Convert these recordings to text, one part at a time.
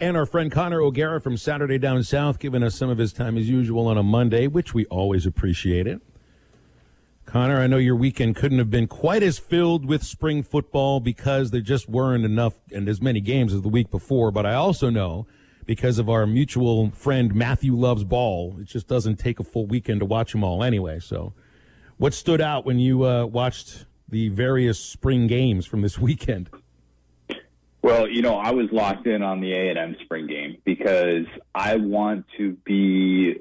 And our friend Connor O'Gara from Saturday Down South giving us some of his time as usual on a Monday, which we always appreciate it. Connor, I know your weekend couldn't have been quite as filled with spring football because there just weren't enough and as many games as the week before, but I also know because of our mutual friend Matthew Loves Ball, it just doesn't take a full weekend to watch them all anyway. So what stood out when you watched the various spring games from this weekend? Well, I was locked in on the A&M spring game because I want to be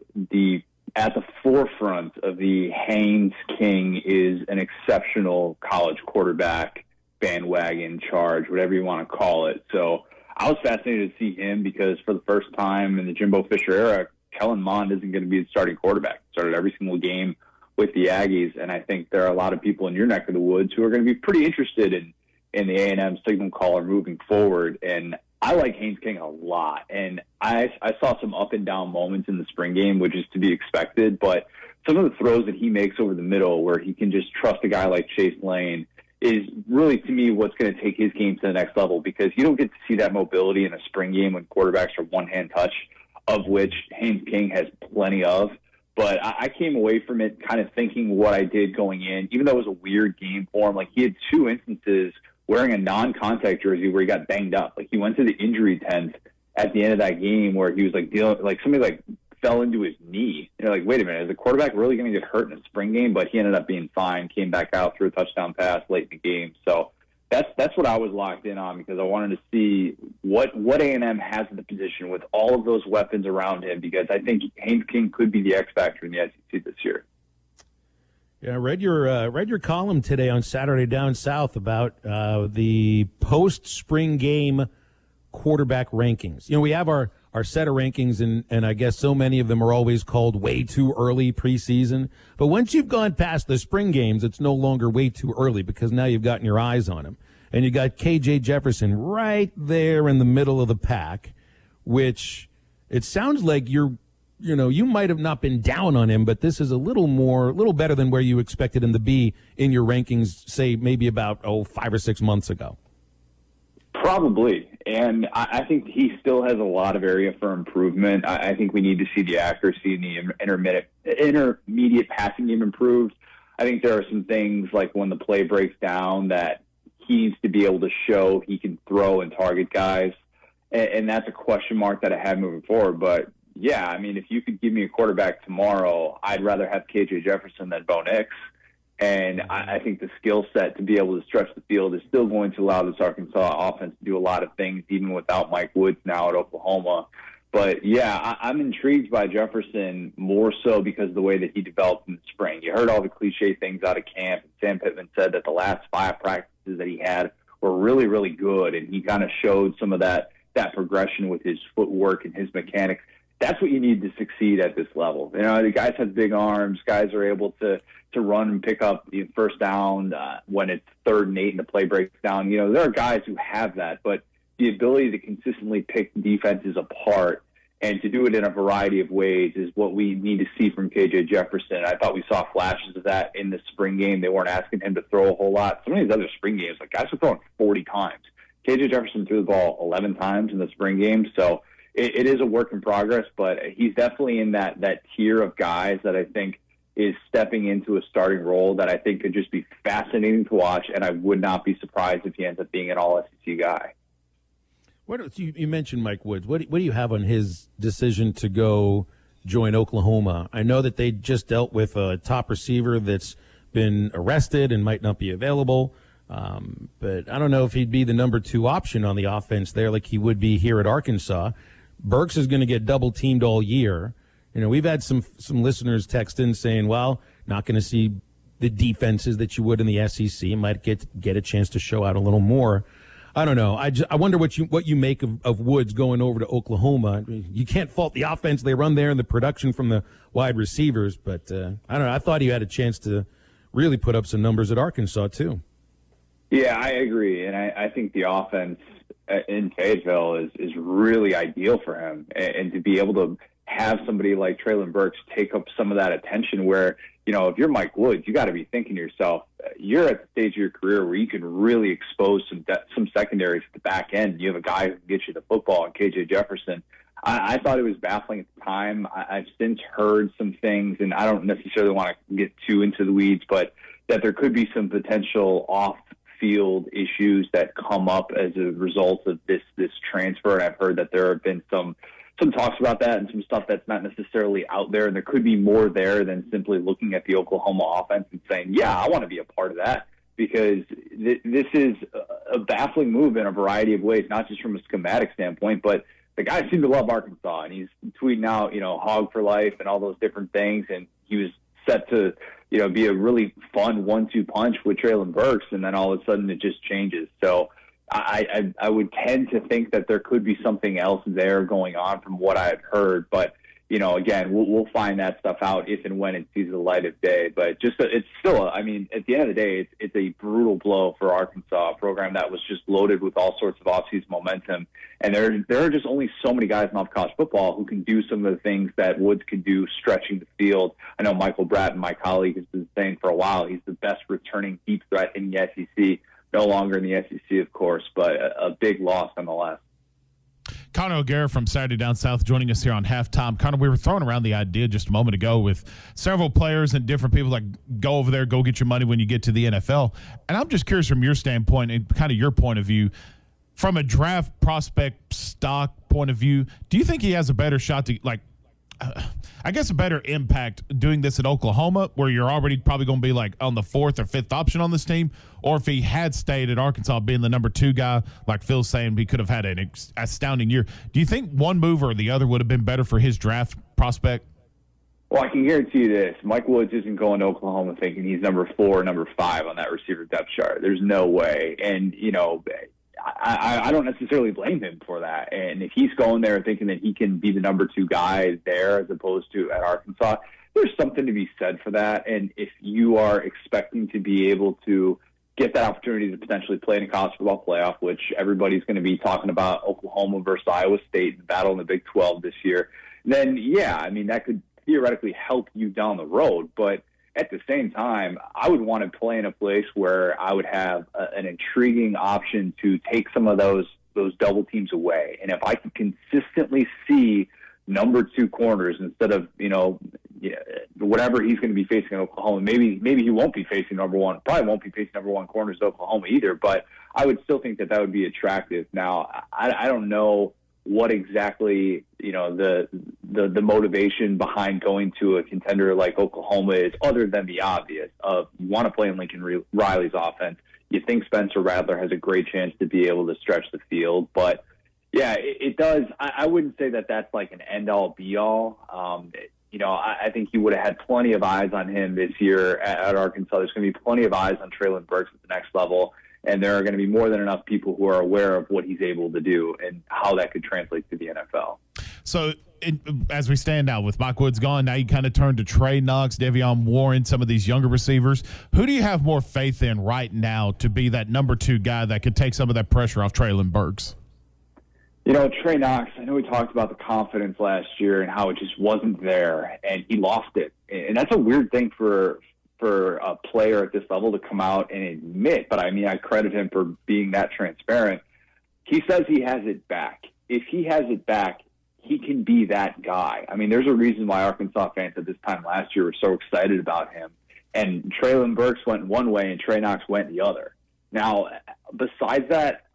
at the forefront of the Haynes King is an exceptional college quarterback bandwagon charge, whatever you want to call it. So I was fascinated to see him because for the first time in the Jimbo Fisher era, Kellen Mond isn't going to be the starting quarterback. Started every single game with the Aggies, and I think there are a lot of people in your neck of the woods who are going to be pretty interested in the A&M signal caller moving forward. And I like Haynes King a lot. And I saw some up and down moments in the spring game, which is to be expected. But some of the throws that he makes over the middle where he can just trust a guy like Chase Lane is really, to me, what's going to take his game to the next level, because you don't get to see that mobility in a spring game when quarterbacks are one-hand touch, of which Haynes King has plenty of. But I came away from it kind of thinking what I did going in, even though it was a weird game for him. Like, he had two instances wearing a non-contact jersey where he got banged up. Like, he went to the injury tent at the end of that game where he was somebody fell into his knee. And you're like, wait a minute, is the quarterback really going to get hurt in a spring game? But he ended up being fine, came back out, threw a touchdown pass late in the game. So that's what I was locked in on, because I wanted to see what A&M has in the position with all of those weapons around him, because I think Haynes King could be the X factor in the SEC this year. Yeah, I read your column today on Saturday Down South about the post-spring game quarterback rankings. We have our set of rankings, and I guess so many of them are always called way too early preseason. But once you've gone past the spring games, it's no longer way too early, because now you've gotten your eyes on him. And you got KJ Jefferson right there in the middle of the pack, which it sounds like you might have not been down on him, but this is a little better than where you expected him to be in your rankings, say maybe about 5 or 6 months ago. Probably. And I think he still has a lot of area for improvement. I think we need to see the accuracy in the intermediate passing game improved. I think there are some things like when the play breaks down that he needs to be able to show he can throw and target guys. And that's a question mark that I have moving forward. But yeah, I mean, if you could give me a quarterback tomorrow, I'd rather have KJ Jefferson than Bo Nix. And I think the skill set to be able to stretch the field is still going to allow this Arkansas offense to do a lot of things, even without Mike Woods now at Oklahoma. But, yeah, I'm intrigued by Jefferson more so because of the way that he developed in the spring. You heard all the cliche things out of camp. Sam Pittman said that the last 5 practices that he had were really, really good, and he kind of showed some of that progression with his footwork and his mechanics. That's what you need to succeed at this level. The guys have big arms. Guys are able to run and pick up the first down when it's 3rd and 8 and the play breaks down. There are guys who have that, but the ability to consistently pick defenses apart and to do it in a variety of ways is what we need to see from KJ Jefferson. I thought we saw flashes of that in the spring game. They weren't asking him to throw a whole lot. Some of these other spring games, guys were throwing 40 times. KJ Jefferson threw the ball 11 times in the spring game, so it is a work in progress, but he's definitely in that tier of guys that I think is stepping into a starting role that I think could just be fascinating to watch, and I would not be surprised if he ends up being an all-SEC guy. You mentioned Mike Woods. What do you have on his decision to go join Oklahoma? I know that they just dealt with a top receiver that's been arrested and might not be available, but I don't know if he'd be the number 2 option on the offense there like he would be here at Arkansas. Burks is going to get double-teamed all year. We've had some listeners text in saying, well, not going to see the defenses that you would in the SEC. Might get a chance to show out a little more. I don't know. I wonder what you make of Woods going over to Oklahoma. You can't fault the offense they run there and the production from the wide receivers, but I don't know. I thought he had a chance to really put up some numbers at Arkansas too. Yeah, I agree, and I think the offense in Fayetteville is really ideal for him, and to be able to have somebody like Treylon Burks take up some of that attention where, if you're Mike Woods, you got to be thinking to yourself, you're at the stage of your career where you can really expose some secondaries at the back end. You have a guy who can get you the football, and KJ Jefferson. I thought it was baffling at the time. I've since heard some things, and I don't necessarily want to get too into the weeds, but that there could be some potential off-field issues that come up as a result of this transfer. And I've heard that there have been some talks about that and some stuff that's not necessarily out there. And there could be more there than simply looking at the Oklahoma offense and saying, yeah, I want to be a part of that, because this is a baffling move in a variety of ways, not just from a schematic standpoint, but the guy seemed to love Arkansas, and he's tweeting out, Hog for life and all those different things. And he was set to, be a really fun 1-2 punch with Treylon Burks, and then all of a sudden it just changes. So I would tend to think that there could be something else there going on from what I've heard. But, again, we'll find that stuff out if and when it sees the light of day. But it's still, at the end of the day, it's a brutal blow for Arkansas, a program that was just loaded with all sorts of offseason momentum. And there are just only so many guys in college football who can do some of the things that Woods could do stretching the field. I know Michael Bratton, my colleague, has been saying for a while he's the best returning deep threat in the SEC. No longer in the SEC, of course, but a big loss nonetheless. Connor O'Gara from Saturday Down South joining us here on Halftime. Connor, we were throwing around the idea just a moment ago with several players and different people like go over there, go get your money when you get to the NFL. And I'm just curious from your standpoint and kind of your point of view, from a draft prospect stock point of view, do you think he has a better shot to a better impact doing this at Oklahoma, where you're already probably going to be like on the 4th or 5th option on this team? Or if he had stayed at Arkansas being the number 2 guy, like Phil's saying, he could have had an astounding year. Do you think one move or the other would have been better for his draft prospect? Well, I can guarantee you this. Mike Woods isn't going to Oklahoma thinking he's number 4 or number 5 on that receiver depth chart. There's no way. And, I don't necessarily blame him for that. And if he's going there thinking that he can be the number 2 guy there as opposed to at Arkansas, there's something to be said for that. And if you are expecting to be able to get that opportunity to potentially play in a college football playoff, which everybody's going to be talking about Oklahoma versus Iowa State, the battle in the Big 12 this year, then, yeah, that could theoretically help you down the road. But at the same time, I would want to play in a place where I would have an intriguing option to take some of those double teams away. And if I can consistently see number 2 corners instead of, whatever he's going to be facing in Oklahoma, maybe he won't be facing number 1, probably won't be facing number 1 corners at Oklahoma either, but I would still think that would be attractive. Now, I don't know what exactly, the motivation behind going to a contender like Oklahoma is, other than the obvious of you want to play in Lincoln Riley's offense. You think Spencer Rattler has a great chance to be able to stretch the field, but yeah, it does. I wouldn't say that that's like an end-all be-all. I think he would have had plenty of eyes on him this year at Arkansas. There's going to be plenty of eyes on Treylon Burks at the next level. And there are going to be more than enough people who are aware of what he's able to do and how that could translate to the NFL. So as we stand now with Mike Woods gone, now you kind of turn to Trey Knox, De'Vion Warren, some of these younger receivers. Who do you have more faith in right now to be that number 2 guy that could take some of that pressure off Treylon Burks? Trey Knox, I know we talked about the confidence last year and how it just wasn't there, and he lost it. And that's a weird thing for a player at this level to come out and admit, but I credit him for being that transparent. He says he has it back. If he has it back, he can be that guy. There's a reason why Arkansas fans at this time last year were so excited about him. And Treylon Burks went one way and Trey Knox went the other. Now, besides that,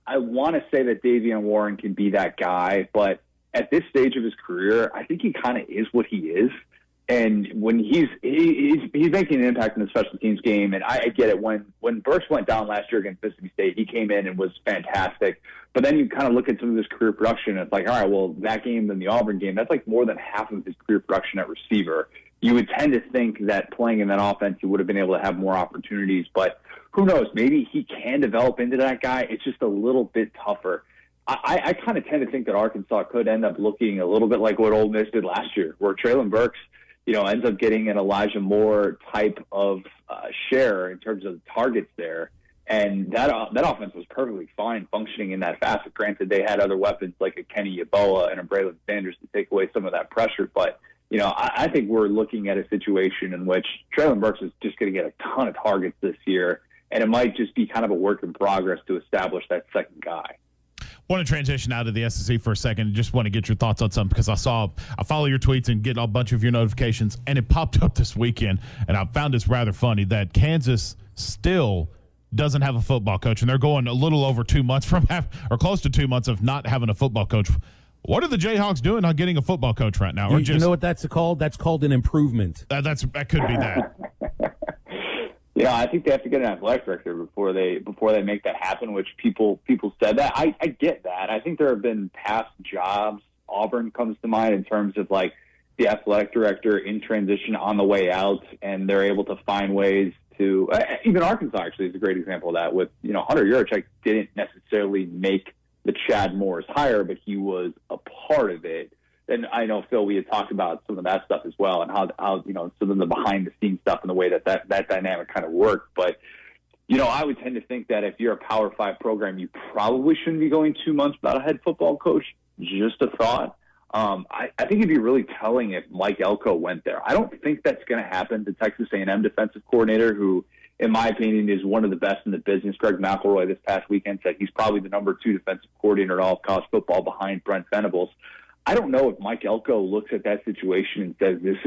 I want to say that De'Vion Warren can be that guy, but at this stage of his career, I think he kind of is what he is. And when he's making an impact in the special teams game, and I get it. When Burks went down last year against Mississippi State, he came in and was fantastic. But then you kind of look at some of his career production, and it's like, all right, well, that game and the Auburn game, that's like more than half of his career production at receiver. You would tend to think that playing in that offense, he would have been able to have more opportunities. But who knows? Maybe he can develop into that guy. It's just a little bit tougher. I kind of tend to think that Arkansas could end up looking a little bit like what Ole Miss did last year, where Treylon Burks, ends up getting an Elijah Moore type of share in terms of targets there. And that offense was perfectly fine functioning in that facet. Granted, they had other weapons like a Kenny Yeboah and a Braylon Sanders to take away some of that pressure. But, I think we're looking at a situation in which Treylon Burks is just going to get a ton of targets this year. And it might just be kind of a work in progress to establish that second guy. Want to transition out of the SEC for a second. Just want to get your thoughts on something because I follow your tweets and get a bunch of your notifications, and it popped up this weekend, and I found this rather funny that Kansas still doesn't have a football coach, and they're going a little over 2 months or close to 2 months of not having a football coach. What are the Jayhawks doing not getting a football coach right now? You know what that's called? That's called an improvement. That could be that. I think they have to get an athletic director before they make that happen, which people said that. I get that. I think there have been past jobs. Auburn comes to mind in terms of like the athletic director in transition on the way out, and they're able to find ways to even Arkansas actually is a great example of that with, Hunter Yurachek didn't necessarily make the Chad Morris hire, but he was a part of it. And I know, Phil, we had talked about some of that stuff as well and how some of the behind-the-scenes stuff and the way that dynamic kind of worked. But, I would tend to think that if you're a Power 5 program, you probably shouldn't be going 2 months without a head football coach. Just a thought. I think it'd be really telling if Mike Elko went there. I don't think that's going to happen. The Texas A&M defensive coordinator, who, in my opinion, is one of the best in the business, Greg McElroy, this past weekend said he's probably the number 2 defensive coordinator in all of college football behind Brent Venables. I don't know if Mike Elko looks at that situation and says, this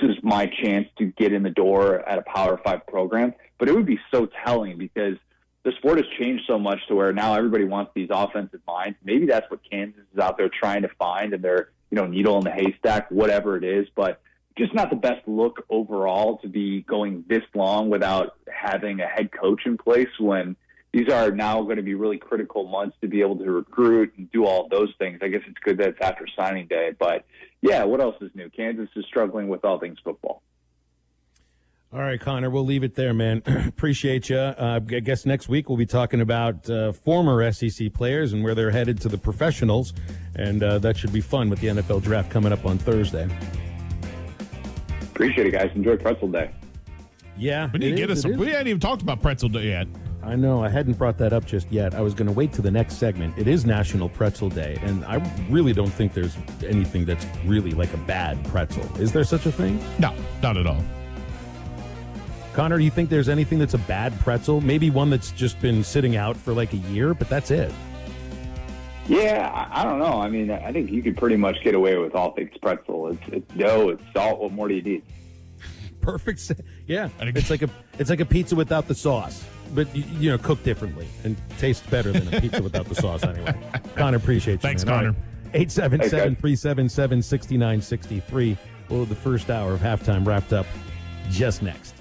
is my chance to get in the door at a Power 5 program. But it would be so telling because the sport has changed so much to where now everybody wants these offensive minds. Maybe that's what Kansas is out there trying to find, and they're, needle in the haystack, whatever it is. But just not the best look overall to be going this long without having a head coach in place when these are now going to be really critical months to be able to recruit and do all of those things. I guess it's good that it's after signing day. But, yeah, what else is new? Kansas is struggling with all things football. All right, Connor, we'll leave it there, man. Appreciate you. I guess next week we'll be talking about former SEC players and where they're headed to the professionals, and that should be fun with the NFL draft coming up on Thursday. Appreciate it, guys. Enjoy Pretzel Day. Yeah, we hadn't even talked about Pretzel Day yet. I know. I hadn't brought that up just yet. I was going to wait to the next segment. It is National Pretzel Day, and I really don't think there's anything that's really like a bad pretzel. Is there such a thing? No, not at all. Connor, do you think there's anything that's a bad pretzel? Maybe one that's just been sitting out for like a year, but that's it. Yeah, I don't know. I mean, I think you could pretty much get away with all things pretzel. It's dough, it's salt. What more do you need? Perfect. Yeah, it's like a pizza without the sauce, but cooked differently and tastes better than a pizza without the sauce. Anyway, Connor, appreciate you. Thanks, man. Connor. 877-377-6963. Well, the first hour of halftime wrapped up just next.